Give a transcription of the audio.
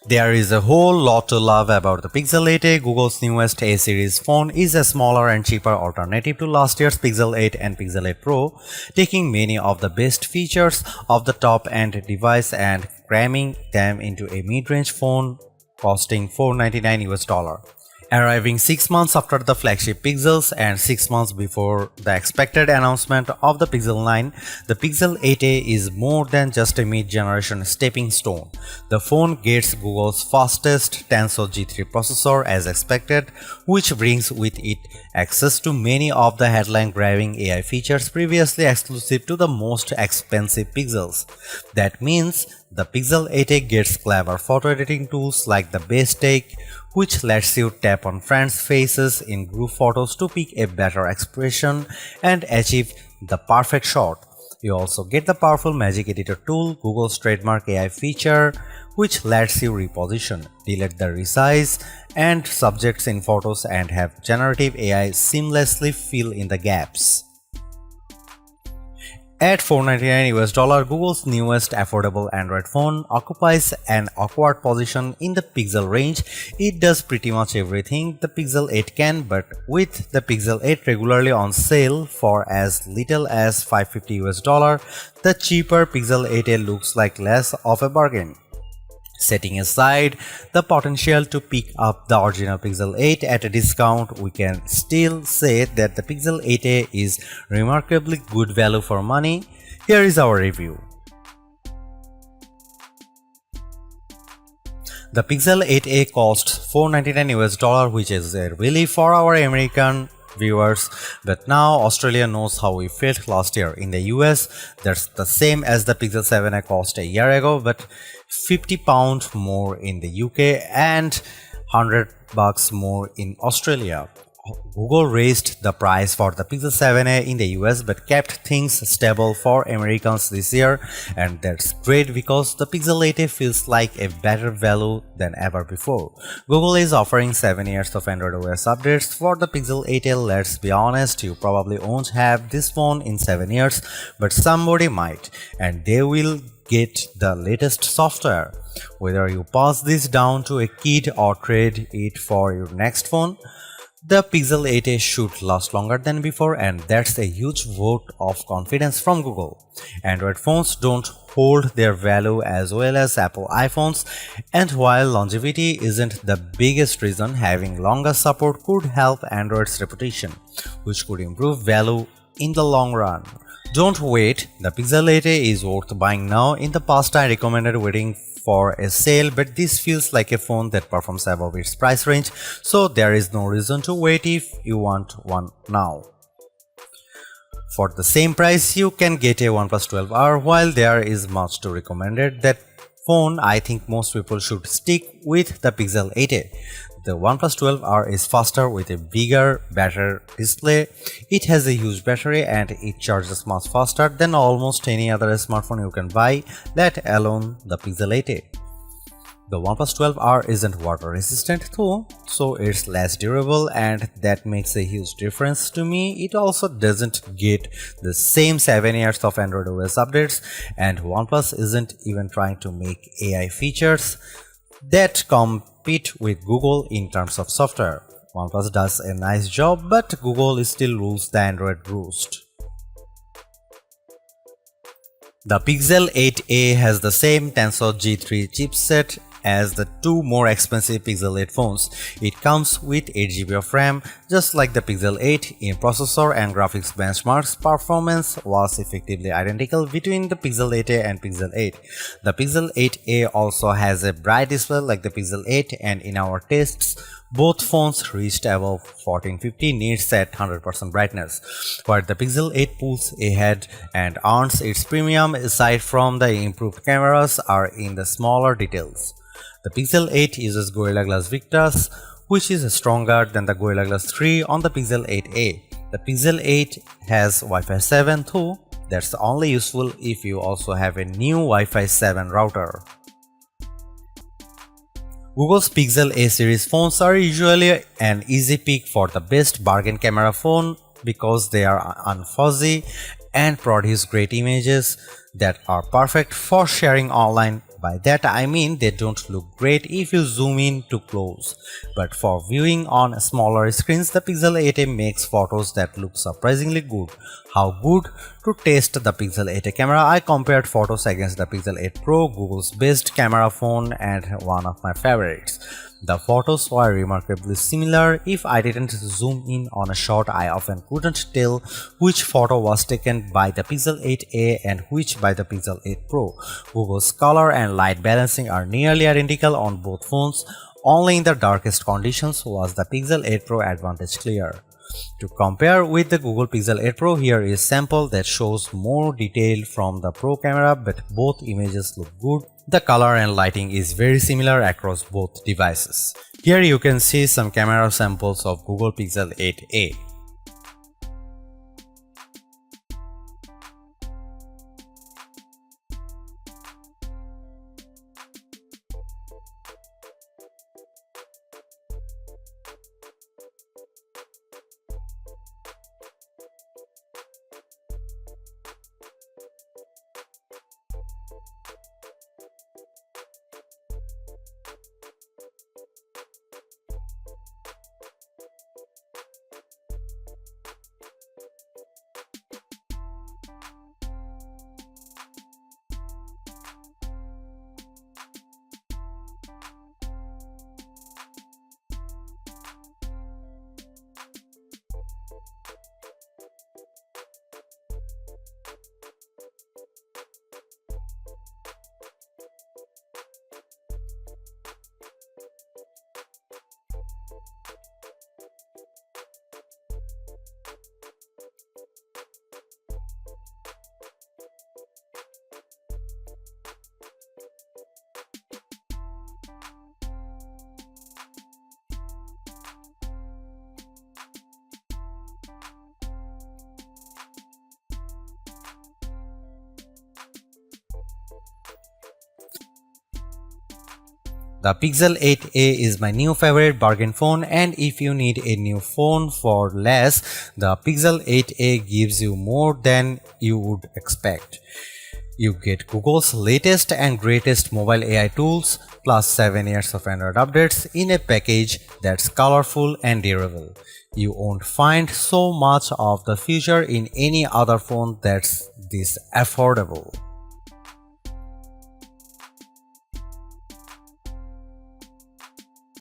There is a whole lot to love about the Pixel 8a. Google's newest A-series phone is a smaller and cheaper alternative to last year's Pixel 8 and Pixel 8 Pro, taking many of the best features of the top-end device and cramming them into a mid-range phone costing $499. Arriving 6 months after the flagship Pixels and 6 months before the expected announcement of the Pixel 9, the Pixel 8a is more than just a mid-generation stepping stone. The phone gets Google's fastest Tensor G3 processor as expected, which brings with it access to many of the headline-grabbing AI features previously exclusive to the most expensive Pixels. That means the Pixel 8a gets clever photo editing tools like the Best Take, which lets you tap on friends' faces in group photos to pick a better expression and achieve the perfect shot. You also get the powerful Magic Editor tool, Google's trademark AI feature, which lets you reposition, delete the resize and subjects in photos and have generative AI seamlessly fill in the gaps. At $499, Google's newest affordable Android phone occupies an awkward position in the Pixel range. It does pretty much everything the Pixel 8 can, but with the Pixel 8 regularly on sale for as little as $550, the cheaper Pixel 8a looks like less of a bargain. Setting aside the potential to pick up the original Pixel 8 at a discount, we can still say that the Pixel 8a is remarkably good value for money. Here is our review. The Pixel 8a costs $499, which is a relief for our American viewers, but now Australia knows how we felt last year. In the US, that's the same as the Pixel 7a cost a year ago, but £50 more in the UK and $100 more in Australia. Google raised the price for the Pixel 7a in the US but kept things stable for Americans this year, and that's great because the Pixel 8a feels like a better value than ever before. Google is offering 7 years of Android OS updates for the Pixel 8a. Let's be honest, you probably won't have this phone in 7 years, but somebody might, and they will get the latest software. Whether you pass this down to a kid or trade it for your next phone, the Pixel 8a should last longer than before, and that's a huge vote of confidence from Google. Android phones don't hold their value as well as Apple iPhones, and while longevity isn't the biggest reason, having longer support could help Android's reputation, which could improve value in the long run. Don't wait, the Pixel 8a is worth buying now. In the past I recommended waiting for a sale, but this feels like a phone that performs above its price range, so there is no reason to wait if you want one now. For the same price, you can get a OnePlus 12R. While there is much to recommend that phone, I think most people should stick with the Pixel 8a. The OnePlus 12R is faster with a bigger, better display. It has a huge battery and it charges much faster than almost any other smartphone you can buy, let alone the Pixel 8a. The OnePlus 12R isn't water resistant though, so it's less durable, and that makes a huge difference to me. It also doesn't get the same 7 years of Android OS updates, and OnePlus isn't even trying to make AI features that compete with Google in terms of software. OnePlus does a nice job, but Google still rules the Android roost. The Pixel 8a has the same Tensor G3 chipset as the two more expensive Pixel 8 phones. It comes with 8GB of RAM, just like the Pixel 8. In processor and graphics benchmarks, performance was effectively identical between the Pixel 8a and Pixel 8. The Pixel 8a also has a bright display like the Pixel 8, and in our tests, both phones reached above 1450 nits at 100% brightness, where the Pixel 8 pulls ahead and earns its premium aside from the improved cameras are in the smaller details. The Pixel 8 uses Gorilla Glass Victus, which is stronger than the Gorilla Glass 3 on the Pixel 8a. The Pixel 8 has Wi-Fi 7 though, that's only useful if you also have a new Wi-Fi 7 router. Google's Pixel A series phones are usually an easy pick for the best bargain camera phone because they are unfuzzy and produce great images that are perfect for sharing online. By that I mean they don't look great if you zoom in too close. But for viewing on smaller screens, the Pixel 8a makes photos that look surprisingly good. How good? To test the Pixel 8a camera, I compared photos against the Pixel 8 Pro, Google's best camera phone and one of my favorites. The photos were remarkably similar. If I didn't zoom in on a shot, I often couldn't tell which photo was taken by the Pixel 8a and which by the Pixel 8 Pro. Google's color and light balancing are nearly identical on both phones. Only in the darkest conditions was the Pixel 8 Pro advantage clear. To compare with the Google Pixel 8 Pro, here is sample that shows more detail from the Pro camera, but both images look good. The color and lighting is very similar across both devices. Here you can see some camera samples of Google Pixel 8a. The Pixel 8a is my new favorite bargain phone, and if you need a new phone for less, the Pixel 8a gives you more than you would expect. You get Google's latest and greatest mobile AI tools plus 7 years of Android updates in a package that's colorful and durable. You won't find so much of the future in any other phone that's this affordable.